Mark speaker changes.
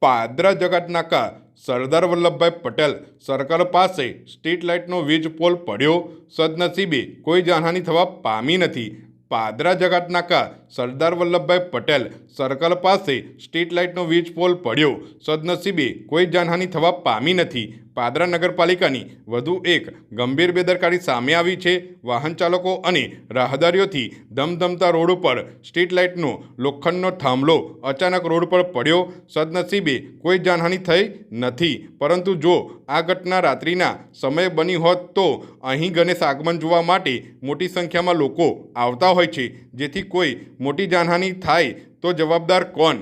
Speaker 1: Padra જગતનાકા Sardar Vallabhbhai Patel circle પાસે street લાઇટનો વીજ પોલ પડ્યો, સદનસીબે કોઈ જાનહાનિ થવા પામી નથી। પાદરા જગતનાકા સરદાર વલ્લભભાઈ પટેલ સર્કલ પાસે સ્ટ્રીટ લાઇટનો વીજ પોલ પડ્યો, સદનસીબે કોઈ જાનહાનિ થવા પામી નથી। પાદરા નગરપાલિકાની વધુ એક ગંભીર બેદરકારી સામે આવી છે। વાહન ચાલકો અને રાહદારીઓથી ધમધમતા રોડ ઉપર સ્ટ્રીટ લાઇટનો લોખંડનો થાંભલો અચાનક રોડ પર પડ્યો, સદનસીબે કોઈ જાનહાનિ થઈ નથી। પરંતુ જો આ ઘટના રાત્રિના સમયે બની હોત તો અહીં ગણેશ આગમન જોવા માટે મોટી સંખ્યામાં લોકો આવતા હોય છે, જેથી કોઈ મોટી જાનહાનિ થાય તો જવાબદાર કોણ?